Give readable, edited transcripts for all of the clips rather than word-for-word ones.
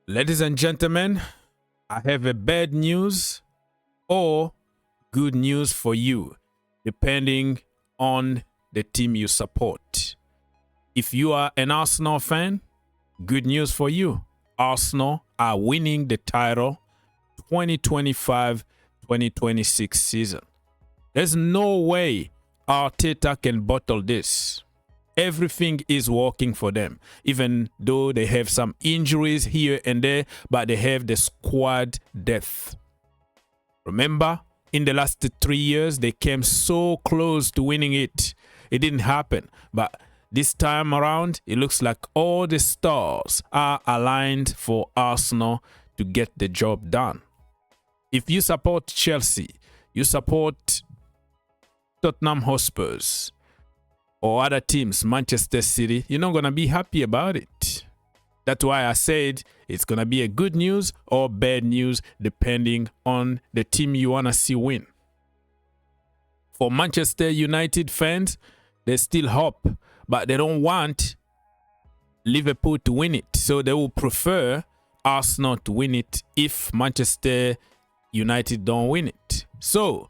Ladies and gentlemen, I have a bad news or good news for you, depending on the team you support. If you are an Arsenal fan, good news for you. Arsenal are winning the title 2025-2026 season. There's no way Arteta can bottle this. Everything is working for them, even though they have some injuries here and there, but they have the squad depth. Remember, in the last 3 years, they came so close to winning it. It didn't happen, but this time around, it looks like all the stars are aligned for Arsenal to get the job done. If you support Chelsea, you support Tottenham Hotspurs, or other teams, Manchester City, you're not going to be happy about it. That's why I said it's going to be a good news or bad news depending on the team you want to see win. For Manchester United fans, there's still hope, but they don't want Liverpool to win it. So they will prefer Arsenal to win it if Manchester United don't win it. So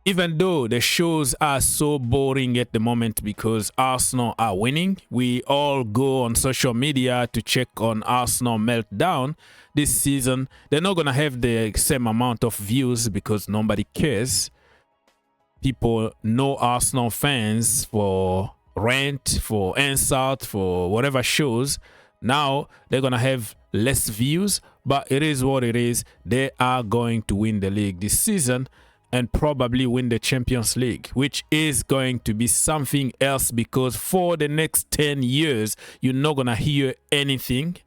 even though the shows are so boring at the moment because Arsenal are winning, we all go on social media to check on Arsenal meltdown this season. They're not going to have the same amount of views because nobody cares. People know Arsenal fans for rant, for insult, for whatever shows. Now they're going to have less views, but it is what it is. They are going to win the league this season and probably win the Champions League, which is going to be something else because for the next 10 years, you're not going to hear anything.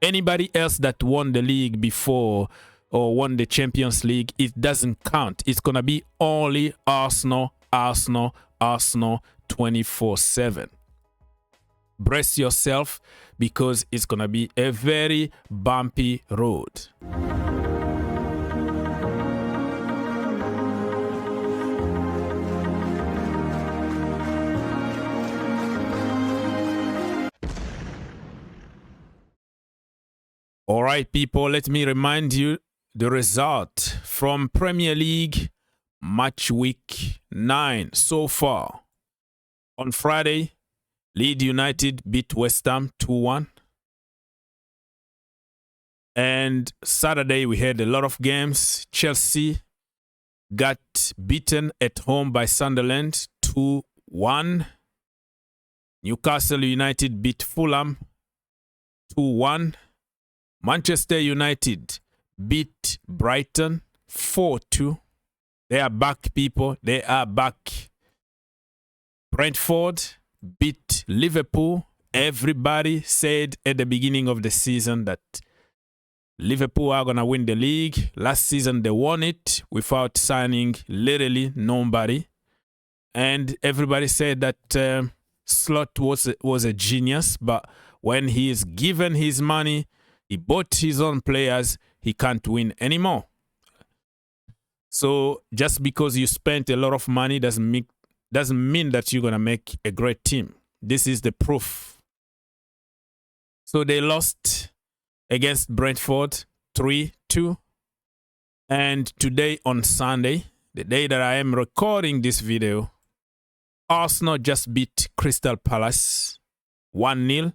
Anybody else that won the league before or won the Champions League, it doesn't count. It's going to be only Arsenal, Arsenal, Arsenal 24/7. Brace yourself because it's going to be a very bumpy road. All right, people, let me remind you the result from Premier League match week 9 so far. On Friday, Leeds United beat West Ham 2-1. And Saturday, we had a lot of games. Chelsea got beaten at home by Sunderland 2-1. Newcastle United beat Fulham 2-1. Manchester United beat Brighton 4-2. They are back, people. They are back. Brentford beat Liverpool. Everybody said at the beginning of the season that Liverpool are going to win the league. Last season, they won it without signing literally nobody. And everybody said that Slot was a genius. But when he is given his money, he bought his own players, he can't win anymore. So just because you spent a lot of money doesn't mean that you're going to make a great team. This is the proof. So they lost against Brentford 3-2. And today on Sunday, the day that I am recording this video, Arsenal just beat Crystal Palace 1-0.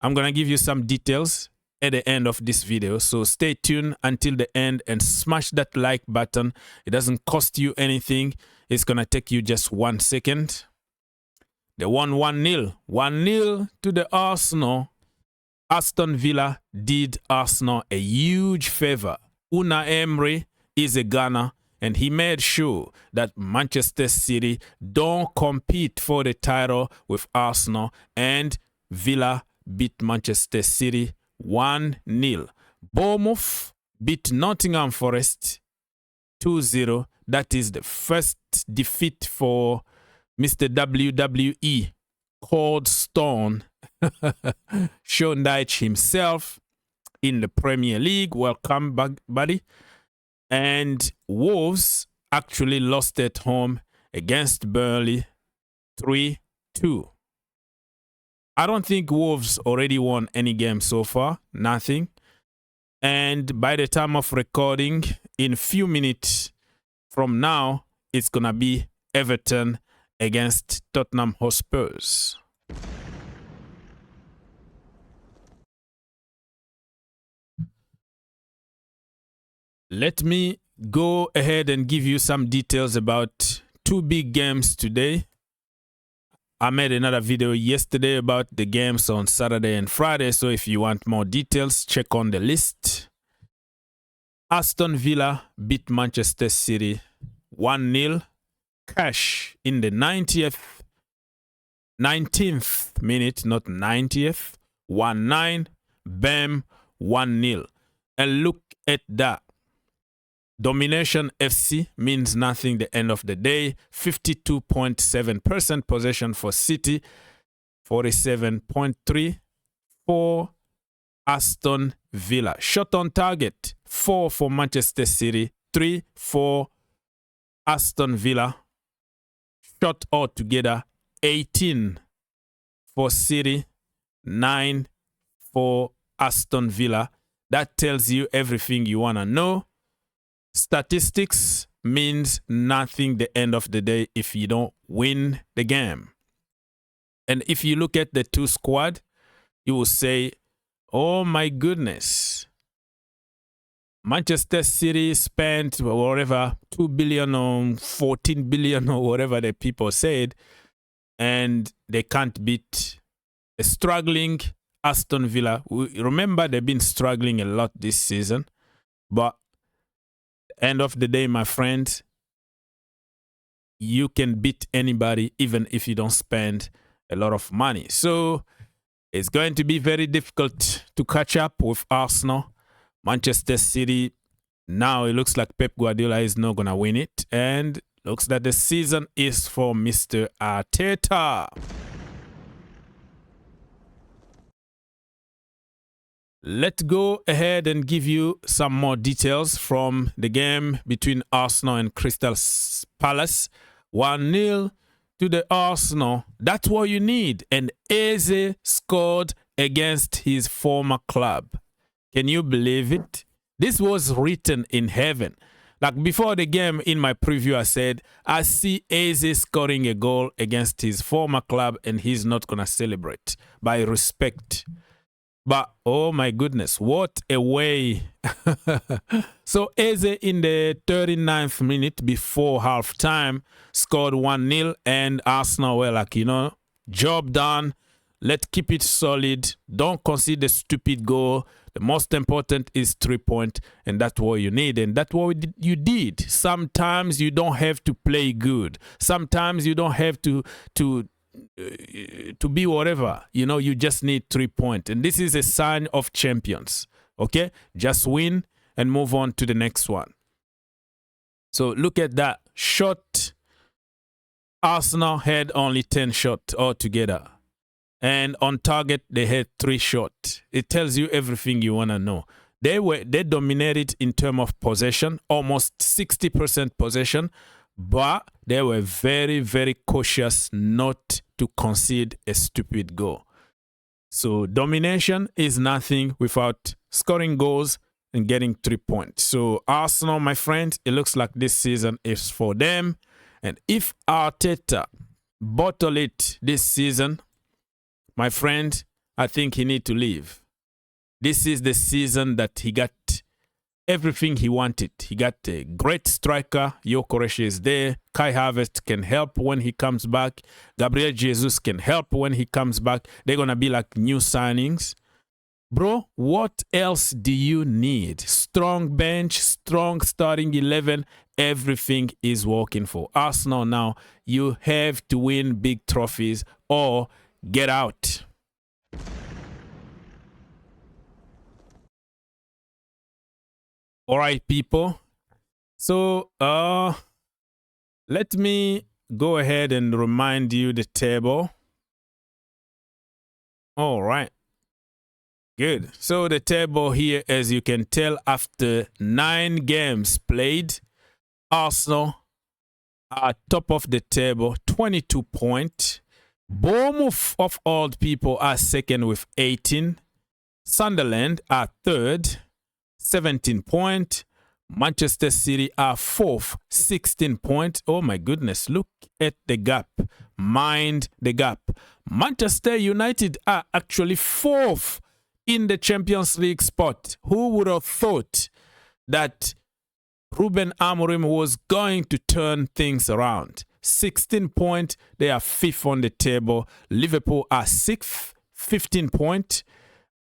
I'm going to give you some details at the end of this video, so stay tuned until the end and smash that like button. It doesn't cost you anything. It's gonna take you just 1 second. They won 1-0. 1-0 to the Arsenal. Aston Villa did Arsenal a huge favor. Unai Emery is a Ghana, and he made sure that Manchester City don't compete for the title with Arsenal, and Villa beat Manchester City 1-0. Bournemouth beat Nottingham Forest 2-0. That is the first defeat for Mr. WWE, Cold Stone, Sean Dyche himself in the Premier League. Welcome back, buddy. And Wolves actually lost at home against Burnley 3-2. I don't think Wolves already won any game so far. Nothing. And by the time of recording, in a few minutes from now, it's going to be Everton against Tottenham Hotspurs. Let me go ahead and give you some details about two big games today. I made another video yesterday about the games on Saturday and Friday, so if you want more details, check on the list. Aston Villa beat Manchester City 1-0. Cash in the 19th minute, not 90th. 1-9. Bam, 1-0. And look at that. Domination FC means nothing the end of the day. 52.7% possession for City. 47.3% for Aston Villa. Shot on target. 4 for Manchester City. 3 for Aston Villa. Shot altogether. 18 for City. 9 for Aston Villa. That tells you everything you want to know. Statistics means nothing the end of the day if you don't win the game. And if you look at the two squad, you will say, oh my goodness. Manchester City spent whatever 2 billion or 14 billion or whatever the people said, and they can't beat a struggling Aston Villa. Remember, they've been struggling a lot this season, but end of the day, my friend, you can beat anybody even if you don't spend a lot of money. So it's going to be very difficult to catch up with Arsenal. Manchester City, now it looks like Pep Guardiola is not going to win it. And looks like the season is for Mr. Arteta. Let's go ahead and give you some more details from the game between Arsenal and Crystal Palace. 1-0 to the Arsenal. That's what you need. And Eze scored against his former club. Can you believe it? This was written in heaven. Like before the game in my preview, I said, I see Eze scoring a goal against his former club and he's not going to celebrate by respect. But, oh my goodness, what a way. So, Eze in the 39th minute before halftime scored 1-0 and Arsenal were like, you know, job done. Let's keep it solid. Don't concede a stupid goal. The most important is 3 points, and that's what you need. And that's what you did. Sometimes you don't have to play good. Sometimes you don't have to be whatever, you know, you just need 3 points. And this is a sign of champions. Okay, just win and move on to the next one. So look at that shot. Arsenal had only 10 shots altogether, and on target they had 3 shots. It tells you everything you want to know. They dominated in terms of possession, almost 60% possession. But they were very, very cautious not to concede a stupid goal. So domination is nothing without scoring goals and getting 3 points. So Arsenal, my friend, it looks like this season is for them. And if Arteta bottle it this season, my friend, I think he need to leave. This is the season that he got everything he wanted. He got a great striker. Gyökeres is there. Kai Havertz can help when he comes back. Gabriel Jesus can help when he comes back. They're going to be like new signings. Bro, what else do you need? Strong bench, strong starting 11. Everything is working for Arsenal now. You have to win big trophies or get out. All right, people. So, let me go ahead and remind you the table. All right. Good. So the table here, as you can tell, after 9 games played, Arsenal are top of the table, 22 points. Bournemouth, of all people, are second with 18. Sunderland are third, 17 points. Manchester City are fourth, 16 points. Oh my goodness, look at the gap. Mind the gap. Manchester United are actually fourth in the Champions League spot. Who would have thought that Ruben Amorim was going to turn things around? 16 points, they are fifth on the table. Liverpool are sixth, 15 points.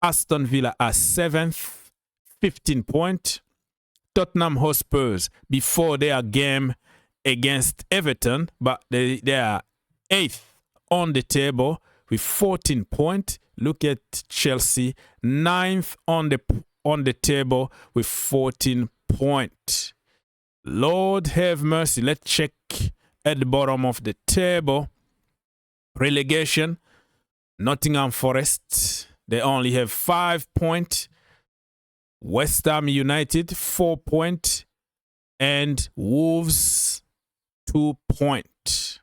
Aston Villa are seventh, 15 points. Tottenham Hotspurs before their game against Everton, but they are eighth on the table with 14 points. Look at Chelsea, ninth on the table with 14 points. Lord have mercy. Let's check at the bottom of the table. Relegation, Nottingham Forest, they only have 5 points. West Ham United, 4 points. And Wolves, 2 points.